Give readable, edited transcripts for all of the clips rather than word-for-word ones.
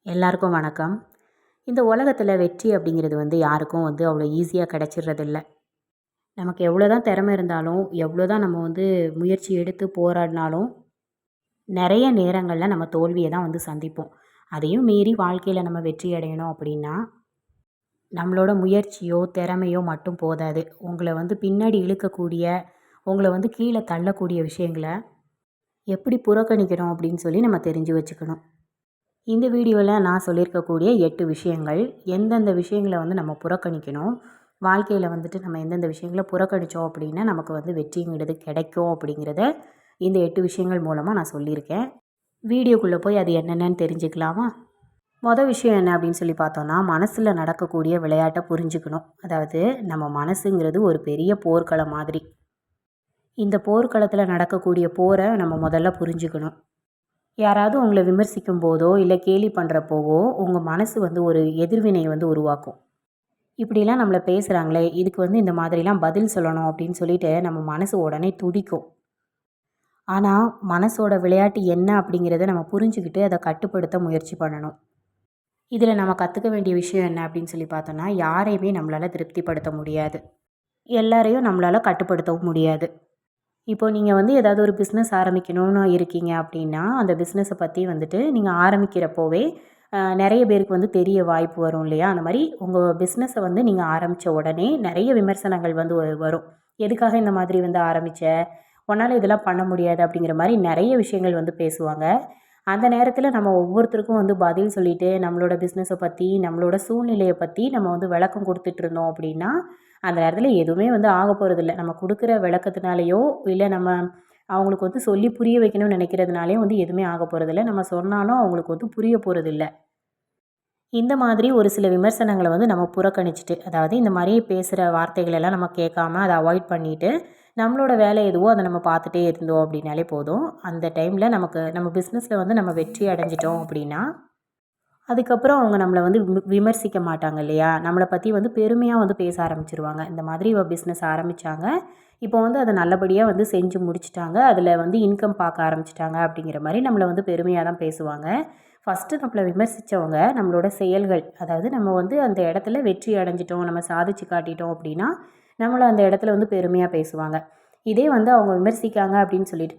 எல்லாருக்கும் வணக்கம். இந்த உலகத்தில் வெற்றி அப்படிங்கிறது யாருக்கும் அவ்வளோ ஈஸியாக கிடைச்சிடுறதில்ல. நமக்கு எவ்வளோ தான் திறமை இருந்தாலும், எவ்வளோ தான் நம்ம முயற்சி எடுத்து போராடினாலும், நிறைய நேரங்களில் நம்ம தோல்வியை தான் சந்திப்போம். அதையும் மீறி வாழ்க்கையில் நம்ம வெற்றி அடையணும் அப்படின்னா, நம்மளோட முயற்சியோ, திறமையோ மட்டும் போதாது. உங்களை பின்னாடி இழுக்கக்கூடிய, உங்களை கீழே தள்ளக்கூடிய விஷயங்களை எப்படி புறக்கணிக்கணும் அப்படின்னு சொல்லி நம்ம தெரிஞ்சு வச்சுக்கணும். இந்த வீடியோவில் நான் சொல்லியிருக்கக்கூடிய 8 விஷயங்கள், எந்தெந்த விஷயங்களை நம்ம புறக்கணிக்கணும், வாழ்க்கையில் நம்ம எந்தெந்த விஷயங்களை புறக்கணித்தோம் அப்படின்னா நமக்கு வெற்றிங்கிறது கிடைக்கும் அப்படிங்கிறத இந்த 8 விஷயங்கள் மூலமாக நான் சொல்லியிருக்கேன். வீடியோக்குள்ளே போய் அது என்னென்னு தெரிஞ்சுக்கலாமா? மொதல் விஷயம் என்ன அப்படின்னு சொல்லி பார்த்தோன்னா, மனசில் நடக்கக்கூடிய விளையாட்டை புரிஞ்சுக்கணும். அதாவது நம்ம மனசுங்கிறது ஒரு பெரிய போர்க்களம் மாதிரி. இந்த போர்க்களத்தில் நடக்கக்கூடிய போரை நம்ம முதல்ல புரிஞ்சுக்கணும். யாராவது உங்களை விமர்சிக்கும் போதோ இல்லை கேலி பண்ணுறப்போவோ உங்கள் மனசு ஒரு எதிர்வினை உருவாக்கும். இப்படிலாம் நம்மளை பேசுகிறாங்களே, இதுக்கு இந்த மாதிரிலாம் பதில் சொல்லணும் அப்படின்னு சொல்லிட்டு நம்ம மனசு உடனே துடிக்கும். ஆனால் மனசோட விளையாட்டு என்ன அப்படிங்கிறத நம்ம புரிஞ்சுக்கிட்டு அதை கட்டுப்படுத்த முயற்சி பண்ணணும். இதில் நம்ம கற்றுக்க வேண்டிய விஷயம் என்ன அப்படின்னு சொல்லி பார்த்தோன்னா, யாரையுமே நம்மளால் திருப்திப்படுத்த முடியாது, எல்லாரையும் நம்மளால் கட்டுப்படுத்தவும் முடியாது. இப்போ நீங்கள் ஏதாவது ஒரு பிஸ்னஸ் ஆரம்பிக்கணும்னு இருக்கீங்க அப்படின்னா, அந்த பிஸ்னஸை பற்றி நீங்கள் ஆரம்பிக்கிறப்போவே நிறைய பேருக்கு தெரிய வாய்ப்பு வரும் இல்லையா? அந்த மாதிரி உங்கள் பிஸ்னஸை நீங்கள் ஆரம்பித்த உடனே நிறைய விமர்சனங்கள் வரும். எதுக்காக இந்த மாதிரி ஆரம்பித்த, உன்னால் இதெல்லாம் பண்ண முடியாது அப்படிங்கிற மாதிரி நிறைய விஷயங்கள் பேசுவாங்க. அந்த நேரத்தில் நம்ம ஒவ்வொருத்தருக்கும் பதில் சொல்லிவிட்டு நம்மளோட பிஸ்னஸை பற்றி, நம்மளோட சூழ்நிலையை பற்றி நம்ம விளக்கம் கொடுத்துட்டு இருந்தோம் அப்படின்னா, அந்த நேரத்தில் எதுவுமே ஆக போகிறதில்ல. நம்ம கொடுக்குற விளக்கத்தினாலேயோ இல்லை நம்ம அவங்களுக்கு சொல்லி புரிய வைக்கணும்னு நினைக்கிறதுனாலையும் எதுவுமே ஆக போகிறதில்ல. நம்ம சொன்னாலும் அவங்களுக்கு புரிய போகிறதில்ல. இந்த மாதிரி ஒரு சில விமர்சனங்களை நம்ம புறக்கணிச்சிட்டு, அதாவது இந்த மாதிரி பேசுகிற வார்த்தைகளெல்லாம் நம்ம கேட்காம அதை அவாய்ட் பண்ணிவிட்டு, நம்மளோட வேலை எதுவோ அதை நம்ம பார்த்துட்டே இருந்தோம் அப்படின்னாலே போதும். அந்த டைமில் நம்ம பிஸ்னஸில் நம்ம வெற்றி அடைஞ்சிட்டோம் அப்படின்னா, அதுக்கப்புறம் அவங்க நம்மளை விமர்சிக்க மாட்டாங்க இல்லையா? நம்மளை பற்றி பெருமையாக பேச ஆரம்பிச்சிருவாங்க. இந்த மாதிரி இவ பிஸ்னஸ் ஆரம்பித்தாங்க, இப்போ அதை நல்லபடியாக செஞ்சு முடிச்சிட்டாங்க, அதில் இன்கம் பார்க்க ஆரம்பிச்சிட்டாங்க அப்படிங்கிற மாதிரி நம்மளை பெருமையாக தான் பேசுவாங்க. ஃபஸ்ட்டு நம்மளை விமர்சித்தவங்க நம்மளோட செயல்கள், அதாவது நம்ம அந்த இடத்துல வெற்றி அடைஞ்சிட்டோம், நம்ம சாதிச்சு காட்டிட்டோம் அப்படின்னா நம்மளை அந்த இடத்துல பெருமையாக பேசுவாங்க. இதே அவங்க விமர்சிக்காங்க அப்படின்னு சொல்லிட்டு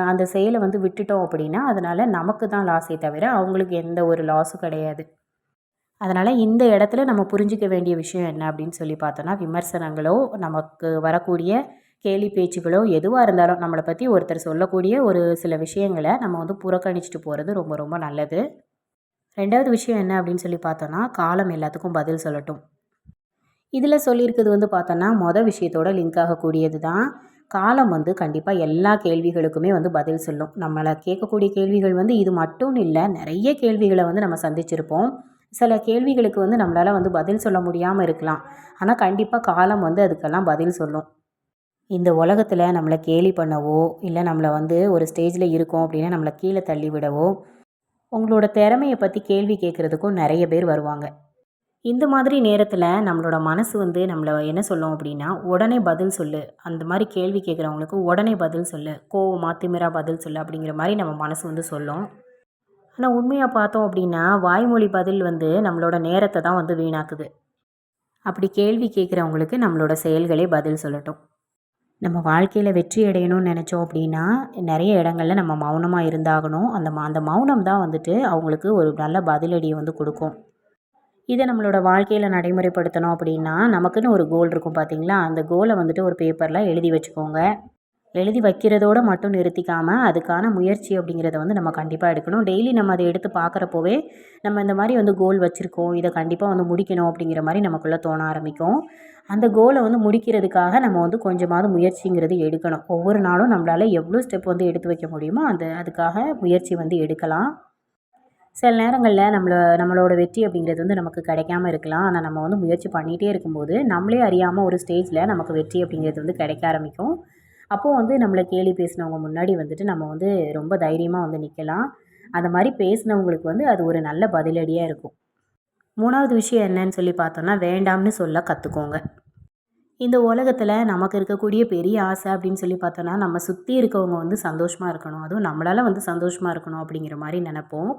அந்த செயலை விட்டுட்டோம் அப்படின்னா அதனால் நமக்கு தான் லாஸே தவிர அவங்களுக்கு எந்த ஒரு லாஸும் கிடையாது. அதனால் இந்த இடத்துல நம்ம புரிஞ்சிக்க வேண்டிய விஷயம் என்ன அப்படின்னு சொல்லி பார்த்தோன்னா, விமர்சனங்களோ நமக்கு வரக்கூடிய கேலி பேச்சுகளோ எதுவாக இருந்தாலும் நம்மளை பற்றி ஒருத்தர் சொல்லக்கூடிய ஒரு சில விஷயங்களை நம்ம புறக்கணிச்சிட்டு போகிறது ரொம்ப ரொம்ப நல்லது. 2வது விஷயம் என்ன அப்படின்னு சொல்லி பார்த்தோன்னா, காலம் எல்லாத்துக்கும் பதில் சொல்லட்டும். இதில் சொல்லியிருக்கிறது பார்த்தோன்னா மொதல் விஷயத்தோட லிங்க் ஆகக்கூடியது தான். காலம் கண்டிப்பாக எல்லா கேள்விகளுக்குமே பதில் சொல்லும். நம்மளை கேட்கக்கூடிய கேள்விகள் இது மட்டும் இல்லை, நிறைய கேள்விகளை நம்ம சந்திச்சிருப்போம். சில கேள்விகளுக்கு நம்மளால் பதில் சொல்ல முடியாமல் இருக்கலாம். ஆனால் கண்டிப்பாக காலம் அதுக்கெல்லாம் பதில் சொல்லும். இந்த உலகத்தில் நம்மளை கேலி பண்ணவோ இல்லை நம்மளை ஒரு ஸ்டேஜில் இருக்கோம் அப்படின்னா நம்மளை கீழே தள்ளி விடவோ, உங்களோட திறமையை பற்றி கேள்வி கேட்குறதுக்கும் நிறைய பேர் வருவாங்க. இந்த மாதிரி நேரத்தில் நம்மளோட மனசு நம்மளை என்ன சொல்லும் அப்படின்னா, உடனே பதில் சொல்லு, அந்த மாதிரி கேள்வி கேட்குறவங்களுக்கு உடனே பதில் சொல்லு, கோவமாக திமிராக பதில் சொல்லு அப்படிங்கிற மாதிரி நம்ம மனசு சொல்லும். ஆனால் உண்மையாக பார்த்தோம் அப்படின்னா வாய்மொழி பதில் நம்மளோட நேரத்தை தான் வீணாக்குது. அப்படி கேள்வி கேட்குறவங்களுக்கு நம்மளோட செயல்களே பதில் சொல்லட்டும். நம்ம வாழ்க்கையில் வெற்றி அடையணும்னு நினச்சோம் அப்படின்னா நிறைய இடங்களில் நம்ம மௌனமாக இருந்தாகணும். அந்த மௌனம் தான் அவங்களுக்கு ஒரு நல்ல பதிலடியை கொடுக்கும். இதை நம்மளோட வாழ்க்கையில் நடைமுறைப்படுத்தணும் அப்படின்னா நமக்குன்னு ஒரு கோல் இருக்கும் பார்த்தீங்களா? அந்த கோலை ஒரு பேப்பரில் எழுதி வச்சுக்கோங்க. எழுதி வைக்கிறதோடு மட்டும் நிறுத்திக்காமல் அதுக்கான முயற்சி அப்படிங்கிறத நம்ம கண்டிப்பாக எடுக்கணும். டெய்லி நம்ம அதை எடுத்து பார்க்குறப்போவே நம்ம இந்த மாதிரி கோல் வச்சுருக்கோம், இதை கண்டிப்பாக முடிக்கணும் அப்படிங்கிற மாதிரி நமக்குள்ளே தோண ஆரம்பிக்கும். அந்த கோலை முடிக்கிறதுக்காக நம்ம கொஞ்சமாவது முயற்சிங்கிறது எடுக்கணும். ஒவ்வொரு நாளும் நம்மளால் எவ்வளோ ஸ்டெப் எடுத்து வைக்க முடியுமோ அதுக்காக முயற்சி எடுக்கலாம். சில நேரங்களில் நம்மளோட வெற்றி அப்படிங்கிறது நமக்கு கிடைக்காம இருக்கலாம். ஆனால் நம்ம முயற்சி பண்ணிகிட்டே இருக்கும்போது நம்மளே அறியாமல் ஒரு ஸ்டேஜில் நமக்கு வெற்றி அப்படிங்கிறது கிடைக்க ஆரம்பிக்கும். அப்போது நம்மளை கேலி பேசினவங்க முன்னாடி நம்ம ரொம்ப தைரியமாக நிற்கலாம். அந்த மாதிரி பேசினவங்களுக்கு அது ஒரு நல்ல பதிலடியாக இருக்கும். 3வது விஷயம் என்னன்னு சொல்லி பார்த்தோன்னா, வேண்டாம்னு சொல்ல கற்றுக்கோங்க. இந்த உலகத்தில் நமக்கு இருக்கக்கூடிய பெரிய ஆசை அப்படின்னு சொல்லி பார்த்தோன்னா, நம்ம சுற்றி இருக்கவங்க சந்தோஷமாக இருக்கணும், அதுவும் நம்மளால் சந்தோஷமாக இருக்கணும் அப்படிங்கிற மாதிரி நினைப்போம்.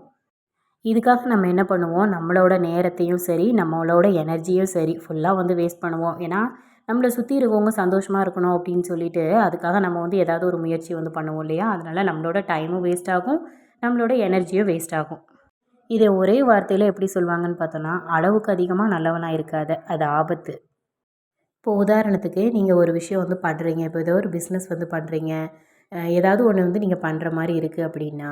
இதுக்காக நம்ம என்ன பண்ணுவோம், நம்மளோட நேரத்தையும் சரி, நம்மளோட எனர்ஜியும் சரி ஃபுல்லாக வந்து வேஸ்ட் பண்ணுவோம். ஏன்னா, நம்மள சுற்றி இருக்கவங்க சந்தோஷமா இருக்கணும் அப்படின்னு சொல்லிட்டு, அதுக்காக நம்ம வந்து ஏதாவது ஒரு முயற்சி வந்து பண்ணுவோம் இல்லையா? அதனால நம்மளோட டைமும் வேஸ்ட் ஆகும், நம்மளோட எனர்ஜியும் வேஸ்ட் ஆகும். இதை ஒரே வார்த்தையில எப்படி சொல்வாங்கன்னு பார்த்தோன்னா, அளவுக்கு அதிகமா நல்லவனா இருக்காத, அது ஆபத்து. இப்போ உதாரணத்துக்கு நீங்க ஒரு விஷயம் வந்து பண்றீங்க. இப்போ ஏதோ ஒரு பிஸ்னஸ் வந்து பண்றீங்க. ஏதாவது ஒண்ணு வந்து நீங்க பண்ற மாரி இருக்கு அப்படின்னா,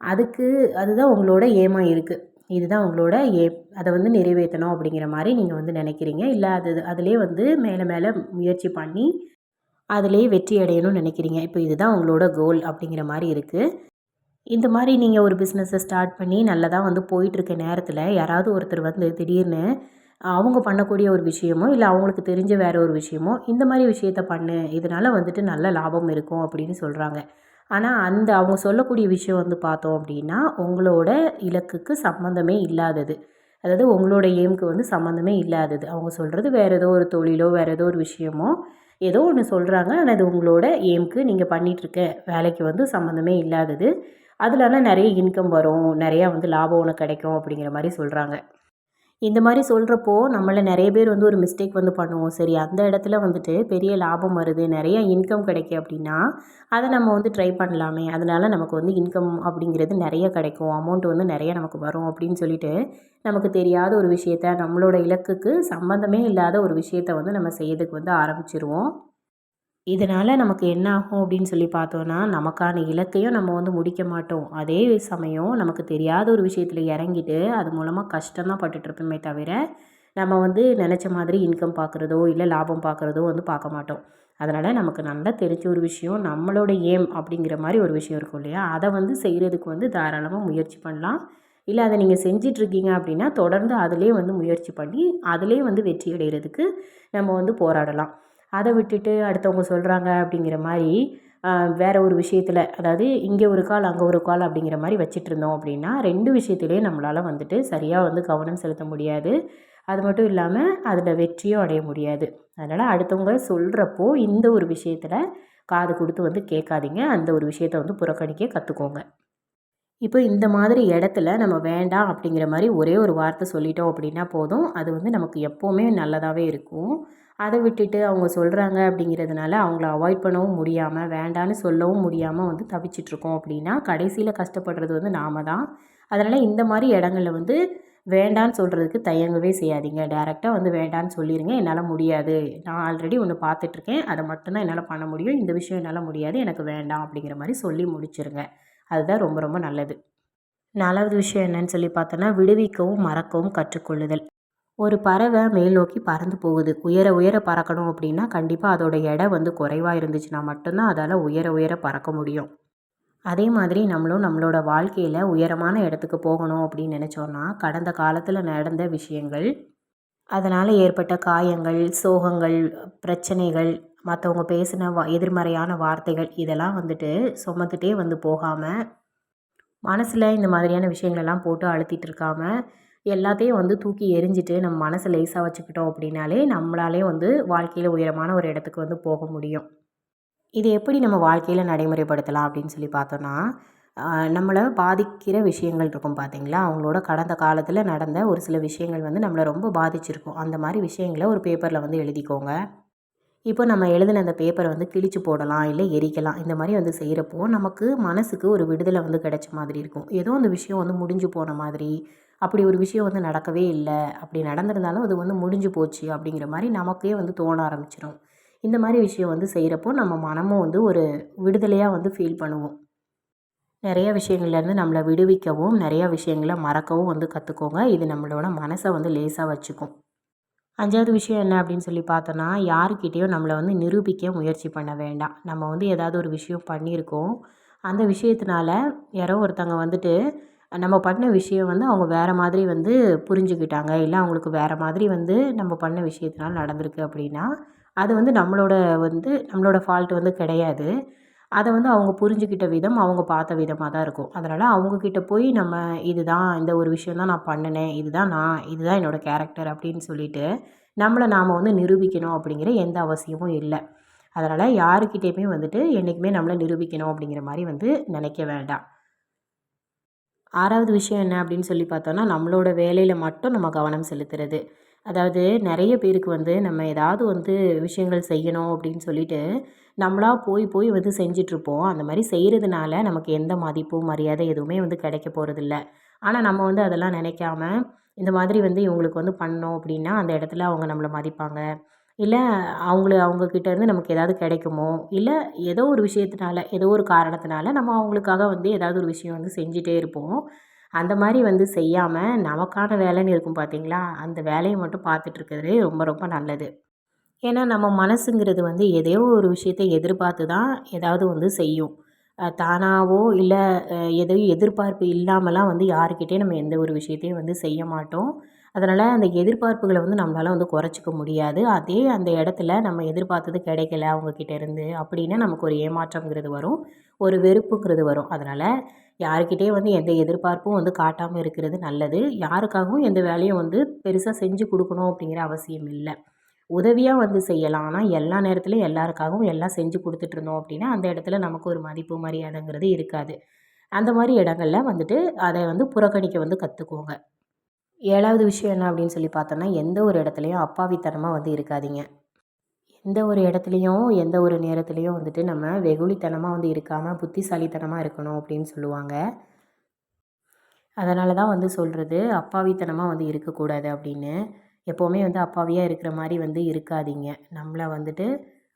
அதுக்கு அதுதான் உங்களோட ஏமா இருக்கு. இதுதான் உங்களோட ஏம். அத வந்து நிறைவேத்தணும் அப்படிங்கிற மாரி நீங்க வந்து நெனைக்கிறீங்க. இல்ல அதிலயே வந்து மேல மேல முயற்சி பண்ணி, அதிலயே வெற்றி அடையணும்னு நெனைக்கிறீங்க. இப்போ இதுதான் உங்களோட கோல் அப்படிங்கிற மாரி இருக்கு. இந்த மாரி நீங்க ஒரு பிஸ்னஸ ஸ்டார்ட் பண்ணி நல்லதா வந்து போயிட்டுருக்க நேரத்தில, யாராவது ஒருத்தர் வந்து திடீர்னு அவங்க பண்ணக்கூடிய ஒரு விஷயமோ, இல்ல அவங்களுக்கு தெரிஞ்ச வேற ஒரு விஷயமோ, இந்த மாரி விஷயத்த பண்ணு. இதனால வந்துட்டு நல்ல லாபம் இருக்கும் அப்படின்னு சொல்றாங்க. ஆனா, அந்த அவங்க சொல்லக்கூடிய விஷயம் வந்து பார்த்தோம் அப்படின்னா, உங்களோட இலக்குக்கு சம்மந்தமே இல்லாதது. அதாவது உங்களோட எய்ம்க்கு வந்து சம்மந்தமே இல்லாதது. அவங்க சொல்றது வேற ஏதோ ஒரு தொழிலோ, வேற ஏதோ ஒரு விஷயமோ, ஏதோ ஒண்ணு சொல்றாங்க. ஆனா, அது உங்களோட எய்ம்க்கு நீங்க பண்ணிட்டுருக்க வேலைக்கு வந்து சம்மந்தமே இல்லாதது. அதில ஆனா நெறைய இன்கம் வரும். நெறையா வந்து லாபம் உனக்கு கிடைக்கும் அப்படிங்கிற மாரி சொல்றாங்க. இந்த மாரி சொல்றப்போ, நம்மள நெறைய பேர் வந்து ஒரு மிஸ்டேக் வந்து பண்ணுவோம். சரி அந்த இடத்துல வந்துட்டு பெரிய லாபம் வருது, நெறைய இன்கம் கிடைக்கு அப்படின்னா, அத நம்ம வந்து ட்ரை பண்ணலாமே! அதனால நமக்கு வந்து இன்கம் அப்படிங்கிறது நெறைய கிடைக்கும். அமௌண்ட் வந்து நெறைய நமக்கு வரும் அப்படின்னு சொல்லிட்டு, நமக்கு தெரியாத ஒரு விஷயத்த, நம்மளோட இலக்குக்கு சம்மந்தமே இல்லாத ஒரு விஷயத்த வந்து நம்ம செய்யறதுக்கு வந்து ஆரம்பிச்சுருவோம். இதனால நமக்கு என்ன ஆகும் அப்படின்னு சொல்லி பார்த்தோன்னா, நமக்கான இலக்கையும் நம்ம வந்து முடிக்க மாட்டோம். அதே சமயம் நமக்கு தெரியாத ஒரு விஷயத்துல இறங்கிட்டு, அது மூலமா கஷ்டம் தான் பட்டுட்ருப்போமே தவிர, நம்ம வந்து நெனச்ச மாதிரி இன்கம் பார்க்குறதோ, இல்ல லாபம் பார்க்குறதோ வந்து பார்க்க மாட்டோம். அதனால நமக்கு நல்லா தெரிஞ்ச ஒரு விஷயம், நம்மளோட ஏம் அப்படிங்கிற மாரி ஒரு விஷயம் இருக்கும் இல்லையா? அத வந்து செய்றதுக்கு வந்து தாராளமா முயற்சி பண்ணலாம். இல்ல அத நீங்க செஞ்சிட்ருக்கீங்க அப்படின்னா, தொடர்ந்து அதிலயே வந்து முயற்சி பண்ணி, அதிலயே வந்து வெற்றி அடையறதுக்கு நம்ம வந்து போராடலாம். அத விட்டுட்டு அடுத்தவங்க சொல்கிறாங்க அப்படிங்கிற மாரி, அ வேற ஒரு விஷயத்துல, அதாவது இங்கே ஒரு கால், அங்கே ஒரு கால் அப்படிங்கிற மாரி வச்சுட்ருந்தோம் அப்படின்னா, 2 விஷயத்திலயும் நம்மளால வந்துட்டு சரியா வந்து கவனம் செலுத்த முடியாது. அது மட்டும் இல்லாம, அதில வெற்றியும் அடைய முடியாது. அதனால அடுத்தவங்க சொல்றப்போ, இந்த ஒரு விஷயத்துல காது குடுத்து வந்து கேட்காதீங்க. அந்த ஒரு விஷயத்த வந்து புறக்கணிக்க கத்துக்கோங்க. இப்போ இந்த மாதிரி இடத்துல நம்ம வேண்டாம் அப்படிங்கிற மாரி ஒரே ஒரு வார்த்தை சொல்லிட்டோம் அப்படின்னா போதும். அது வந்து நமக்கு எப்பவுமே நல்லதாவே இருக்கும். அத விட்டுட்டு அவங்க சொல்றாங்க அப்படிங்கிறதுனால அவங்கள அவாய்ட் பண்ணவும் முடியாம, வேண்டான்னு சொல்லவும் முடியாம வந்து தவிச்சிட்டுருக்கோம் அப்படின்னா, கடைசியில கஷ்டப்படுறது வந்து நாம தான். அதனால இந்த மாரி இடங்கள்ல வந்து வேண்டான்னு சொல்றதுக்கு தயங்கவே செய்யாதீங்க. டைரக்ட்டா வந்து வேண்டான்னு சொல்லிருங்க. என்னால முடியாது. நான் ஆல்ரெடி ஒண்ணு பார்த்துட்டுருக்கேன். அத மட்டும் தான் என்னால பண்ண முடியும். இந்த விஷயம் என்னால முடியாது. எனக்கு வேண்டாம் அப்படிங்கிற மாரி சொல்லி முடிச்சிருங்க. அதுதான் ரொம்ப ரொம்ப நல்லது. 4வது விஷயம் என்னன்னு சொல்லி பார்த்தோன்னா, விடுவிக்கவும், மறக்கவும் கற்றுக்கொள்ளுதல். ஒரு பறவை மேல் நோக்கி பறந்து போகுது. உயர உயர பறக்கணும் அப்படின்னா, கண்டிப்பா அதோட எடை வந்து குறைவா இருந்துச்சுன்னா மட்டும் தான் அதால உயர உயர பறக்க முடியும். அதே மாதிரி நம்மளும் நம்மளோட வாழ்க்கையில உயரமான இடத்துக்கு போகணும் அப்படின்னு நினைச்சோம்னா, கடந்த காலத்துல நடந்த விஷயங்கள், அதனால ஏற்பட்ட காயங்கள், சோகங்கள், பிரச்சனைகள், மத்தவங்க பேசின எதிர்மறையான வார்த்தைகள் இதெல்லாம் வந்துட்டு சுமந்துட்டே வந்து போகாம, மனசுல இந்த மாதிரியான விஷயங்களெல்லாம் போட்டு அழுத்திட்டு இருக்காம, எல்லாத்தையும் வந்து தூக்கி எறிஞ்சிட்டு நம்ம மனச லேசா வச்சுக்கிட்டோம் அப்படின்னாலே, நம்மளாலே வந்து வாழ்க்கையில உயரமான ஒரு இடத்துக்கு வந்து போக முடியும். இது எப்படி நம்ம வாழ்க்கையில நடைமுறைப்படுத்தலாம் அப்படின்னு சொல்லி பார்த்தோன்னா, அ நம்மள பாதிக்கிற விஷயங்கள் இருக்கும் பார்த்தீங்களா? அவங்களோட கடந்த காலத்தில நடந்த ஒரு சில விஷயங்கள் வந்து நம்மள ரொம்ப பாதிச்சிருக்கும். அந்த மாரி விஷயங்கள ஒரு பேப்பர்ல வந்து எழுதிக்கோங்க. இப்போ நம்ம எழுதின அந்த பேப்பர வந்து கிழிச்சு போடலாம், இல்ல எரிக்கலாம். இந்த மாரி வந்து செய்றப்போ, நமக்கு மனசுக்கு ஒரு விடுதலை வந்து கிடைச்ச மாதிரி இருக்கும். ஏதோ அந்த விஷயம் வந்து முடிஞ்சு போன மாதிரி, அப்படி ஒரு விஷயம் வந்து நடக்கவே இல்ல. அப்படி நடந்திருந்தாலும் அது வந்து முடிஞ்சு போச்சு அப்படிங்கிற மாரி நமக்கே வந்து தோண ஆரம்பிச்சுரும். இந்த மாரி விஷயம் வந்து செய்றப்போ, நம்ம மனமும் வந்து ஒரு விடுதலையா வந்து ஃபீல் பண்ணுவோம். நெறைய விஷயங்கள்லேருந்து நம்மள விடுவிக்கவும், நெறைய விஷயங்கள மறக்கவும் வந்து கத்துக்கோங்க. இது நம்மளோட மனச வந்து லேசா வச்சுக்கும். 5வது விஷயம் என்ன அப்படின்னு சொல்லி பார்த்தோன்னா, யாருக்கிட்டேயும் நம்மள வந்து நிரூபிக்க முயற்சி பண்ண வேண்டாம். நம்ம வந்து ஏதாவது ஒரு விஷயம் பண்ணியிருக்கோம். அந்த விஷயத்தினால யாரோ ஒருத்தங்க வந்துட்டு, நம்ம பண்ண விஷயம் வந்து அவங்க வேற மாதிரி வந்து புரிஞ்சுக்கிட்டாங்க. இல்ல அவங்களுக்கு வேற மாதிரி வந்து நம்ம பண்ண விஷயத்தினால நடந்திருக்கு அப்படின்னா, அது வந்து நம்மளோட ஃபால்ட் வந்து கிடையாது. அத வந்து அவங்க புரிஞ்சுக்கிட்ட விதம், அவங்க பார்த்த விதமா தான் இருக்கும். அதனால அவங்க கிட்ட போய் நம்ம இதுதான் இந்த ஒரு விஷயம் தான் நான் பண்ணுனேன். இதுதான் நான். இதுதான் என்னோட கேரக்டர் அப்படின்னு சொல்லிட்டு, நம்மள நாம வந்து நிரூபிக்கணும் அப்படிங்கிற எந்த அவசியமும் இல்ல. அதனால யாருக்கிட்டயுமே வந்துட்டு என்னைக்குமே நம்மள நிரூபிக்கணும் அப்படிங்கிற மாரி வந்து நினைக்க வேண்டாம். 6வது விஷயம் என்ன அப்படின்னு சொல்லி பார்த்தோன்னா, நம்மளோட வேலையில மட்டும் நம்ம கவனம் செலுத்துறது. அதாவது நெறைய பேருக்கு வந்து நம்ம ஏதாவது வந்து விஷயங்கள் செய்யணும் அப்படின்னு சொல்லிட்டு, நம்மளா போய் போய் வந்து செஞ்சுட்ருப்போம். அந்த மாரி செய்றதுனால நமக்கு எந்த மதிப்பும், மரியாதை எதுவுமே வந்து கிடைக்க போறதில்ல. ஆனா நம்ம வந்து அதெல்லாம் நினைக்காம, இந்த மாதிரி வந்து இவங்களுக்கு வந்து பண்ணோம் அப்படின்னா, அந்த இடத்துல அவங்க நம்மள மதிப்பாங்க. இல்ல அவங்க கிட்ட இருந்து நமக்கு ஏதாவது கிடைக்குமோ, இல்ல ஏதோ ஒரு விஷயத்தினால, ஏதோ ஒரு காரணத்தினால நம்ம அவங்களுக்காக வந்து ஏதாவது ஒரு விஷயம் வந்து செஞ்சுட்டே இருப்போம். அந்த மாரி வந்து செய்யாம, நமக்கான வேலைன்னு இருக்கும் பார்த்தீங்களா, அந்த வேலைய மட்டும் பார்த்துட்டு இருக்கிறது ரொம்ப ரொம்ப நல்லது. ஏன்னா நம்ம மனசுங்கிறது வந்து எதையோ ஒரு விஷயத்த எதிர்பார்த்து தான் ஏதாவது வந்து செய்யும். தானாவோ இல்ல எதையும் எதிர்பார்ப்பு இல்லாமலாம் வந்து யாருக்கிட்டயும் நம்ம எந்த ஒரு விஷயத்தையும் வந்து செய்ய மாட்டோம். அதனால அந்த எதிர்பார்ப்புகள வந்து நம்மளால வந்து குறைச்சிக்க முடியாது. அதே அந்த இடத்துல நம்ம எதிர்பார்த்தது கிடைக்கல அவங்க கிட்ட இருந்து அப்படின்னா நமக்கு ஒரு ஏமாற்றம்ங்கிறது வரும். ஒரு வெறுப்புங்கிறது வரும். அதனால யாருக்கிட்டயும் வந்து எந்த எதிர்பார்ப்பும் வந்து காட்டாம இருக்கிறது நல்லது. யாருக்காகவும் எந்த வேலையும் வந்து பெருசா செஞ்சு குடுக்கணும் அப்படிங்கிற அவசியம் இல்ல. உதவியா வந்து செய்யலாம். ஆனா, எல்லா நேரத்துலயும் எல்லாருக்காகவும் எல்லாம் செஞ்சு குடுத்துட்டுருந்தோம் அப்டின்னா, அந்த இடத்துல நமக்கு ஒரு மதிப்பு, மரியாதைங்கிறது இருக்காது. அந்த மாரி இடங்கள்ல வந்துட்டு அத வந்து புறக்கணிக்க வந்து கத்துக்கோங்க. 7வது விஷயம் என்ன அப்டின்னு சொல்லி பார்த்தோம்னா, எந்த ஒரு இடத்துலயும் அப்பாவித்தனமா வந்து இருக்காதீங்க. எந்த ஒரு இடத்துலயும், எந்த ஒரு நேரத்துலயும் வந்துட்டு நம்ம வெகுளித்தனமா வந்து இருக்காம, புத்திசாலித்தனமா இருக்கணும் அப்டின்னு சொல்லுவாங்க. அதனால தான் வந்து சொல்றது, அப்பாவித்தனமா வந்து இருக்கக்கூடாது அப்படின்னு. எப்பவுமே வந்து அப்பாவியா இருக்கிற மாரி வந்து இருக்காதீங்க. நம்மள வந்துட்டு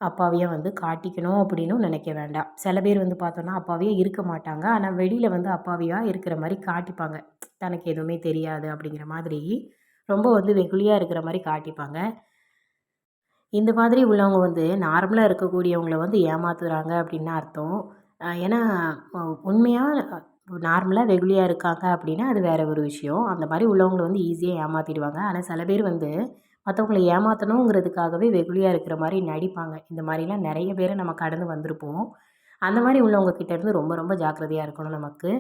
அப்பாவியா வந்து காட்டிக்கணும் அப்படின்னும் நினைக்க வேண்டாம். சில பேர் வந்து பார்த்தோன்னா, அப்பாவியா இருக்க மாட்டாங்க. ஆனா வெளியில வந்து அப்பாவியா இருக்கிற மாரி காட்டிப்பாங்க. தனக்கு எதுவுமே தெரியாது அப்படிங்கிற மாதிரி, ரொம்ப வந்து வெகுளியா இருக்கிற மாரி காட்டிப்பாங்க. இந்த மாதிரி உள்ளவங்க வந்து நார்மலா இருக்கக்கூடியவங்கள வந்து ஏமாத்துறாங்க அப்படின்னு அர்த்தம். ஏன்னா அ உண்மையா நார்மலா வெகுளியா இருக்காங்க அப்படின்னா, அது வேற ஒரு விஷயம். அந்த மாரி உள்ளவங்கள வந்து ஈஸியா ஏமாத்திடுவாங்க. ஆனா சில பேர் வந்து மத்தவங்கள ஏமாத்தணுங்கிறதுக்காகவே வெகுளியா இருக்கிற மாரி நடிப்பாங்க. இந்த மாரிலாம் நெறைய பேர நம்ம கடந்து வந்திருப்போம். அந்த மாரி உள்ளவங்க கிட்ட இருந்து ரொம்ப ரொம்ப ஜாக்கிரதையா இருக்கணும் நமக்கு.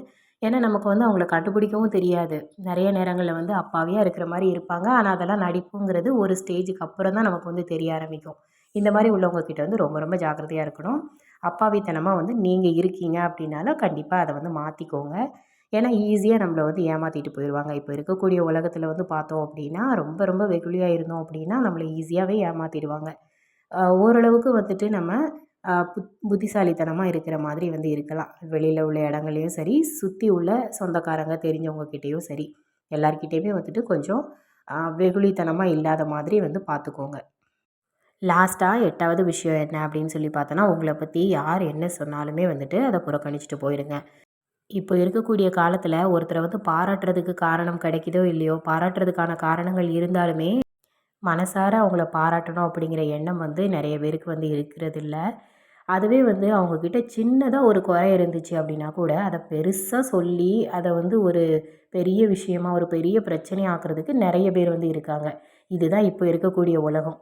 ஏன்னா நமக்கு வந்து அவங்கள கண்டுபிடிக்கவும் தெரியாது. நெறைய நேரங்கள்ல வந்து அப்பாவியா இருக்கிற மாரி இருப்பாங்க. ஆனா அதெல்லாம் நடிப்புங்கிறது ஒரு ஸ்டேஜுக்கு அப்புறம் தான் நமக்கு வந்து தெரிய ஆரம்பிக்கும். இந்த மாரி உள்ளவங்க கிட்ட வந்து ரொம்ப ரொம்ப ஜாக்கிரதையா இருக்கணும். அப்பாவித்தனமா வந்து நீங்க இருக்கீங்க அப்டின்னாலும் கண்டிப்பா அத வந்து மாத்திக்கோங்க. ஏன்னா ஈஸியா நம்மள வந்து ஏமாத்திட்டு போயிருவாங்க. இப்ப இருக்கக்கூடிய உலகத்துல வந்து பார்த்தோம் அப்டின்னா, ரொம்ப ரொம்ப வெகுளியா இருந்தோம் அப்டின்னா, நம்மள ஈஸியாவே ஏமாத்திடுவாங்க. ஓரளவுக்கு வந்துட்டு நம்ம புத்திசாலித்தனமா இருக்கிற மாதிரி வந்து இருக்கலாம். வெளியில உள்ள இடங்கள்லயும் சரி, சுத்தி உள்ள சொந்தக்காரங்க, தெரிஞ்சவங்க கிட்டயும் சரி, எல்லார்கிட்டயுமே வந்துட்டு கொஞ்சம் வெகுளித்தனமா இல்லாத மாதிரி வந்து பார்த்துக்கோங்க. லாஸ்ட்டா 8வது விஷயம் என்ன அப்படின்னு சொல்லி பார்த்தோன்னா, உங்கள பத்தி யார் என்ன சொன்னாலுமே வந்துட்டு அத புறக்கணிச்சுட்டு போயிருங்க. இப்போ இருக்கக்கூடிய காலத்தில ஒருத்தர வந்து பாராட்டுறதுக்கு காரணம் கிடைக்குதோ இல்லையோ, பாராட்டுறதுக்கான காரணங்கள் இருந்தாலுமே, மனசார அவங்கள பாராட்டணும் அப்படிங்கிற எண்ணம் வந்து நெறைய பேருக்கு வந்து இருக்கிறதில்ல. அதுவே வந்து அவங்கக்கிட்ட சின்னதா ஒரு குறை இருந்துச்சு அப்படின்னா கூட, அத பெருசா சொல்லி, அத வந்து ஒரு பெரிய விஷயமா, ஒரு பெரிய பிரச்சனையா ஆக்குறதுக்கு நெறைய பேர் வந்து இருக்காங்க. இதுதான் இப்போ இருக்கக்கூடிய உலகம்.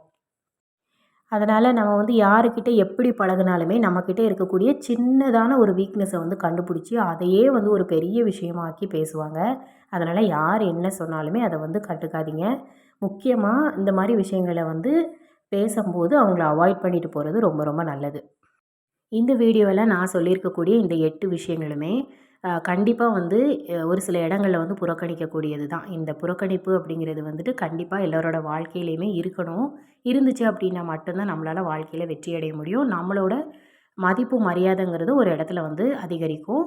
அதனால நம்ம வந்து யாருக்கிட்ட எப்படி பழகுனாலுமே, நம்மக்கிட்ட இருக்கக்கூடிய சின்னதான ஒரு வீக்னஸ வந்து கண்டுபிடிச்சு, அதையே வந்து ஒரு பெரிய விஷயமாக்கி பேசுவாங்க. அதனால யார் என்ன சொன்னாலுமே அத வந்து கண்டுக்காதீங்க. முக்கியமா இந்த மாரி விஷயங்கள வந்து பேசம்போது அவங்கள அவாய்ட் பண்ணிட்டு போறது ரொம்ப ரொம்ப நல்லது. இந்த வீடியோல நான் சொல்லியிருக்கக்கூடிய இந்த 8 விஷயங்களுமே கண்டிப்பா வந்து ஒரு சில இடங்கள்ல வந்து புறக்கணிக்கக்கூடியது தான். இந்த புறக்கணிப்பு அப்படிங்கிறது வந்துட்டு கண்டிப்பா எல்லாரோட வாழ்க்கையிலயுமே இருக்கணும். இருந்துச்சு அப்படின்னா மட்டும் தான் நம்மளால வாழ்க்கையில வெற்றி அடைய முடியும். நம்மளோட மதிப்பு, மரியாதைங்கிறது ஒரு இடத்துல வந்து அதிகரிக்கும்.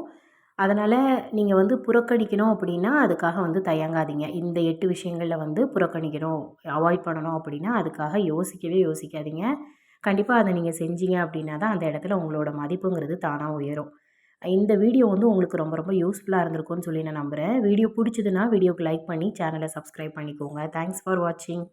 அதனால நீங்க வந்து புறக்கணிக்கணும் அப்படின்னா, அதுக்காக வந்து தயங்காதீங்க. இந்த 8 விஷயங்கள்ல வந்து புறக்கணிக்கணும், அவாய்ட் பண்ணணும் அப்படின்னா, அதுக்காக யோசிக்கவே யோசிக்காதீங்க. கண்டிப்பா அத நீங்க செஞ்சீங்க அப்படின்னா தான், அந்த இடத்துல உங்களோட மதிப்புங்கிறது தானா உயரும். இந்த வீடியோ வந்து உங்களுக்கு ரொம்ப ரொம்ப யூஸ்ஃபுல்லா இருந்திருக்கும்னு சொல்லி நான் நம்புறேன். வீடியோ புடிச்சதுன்னா, வீடியோக்கு லைக் பண்ணி சேனல சப்ஸ்கிரைப் பண்ணிக்கோங்க. தேங்க்ஸ் ஃபார் வாட்சிங்.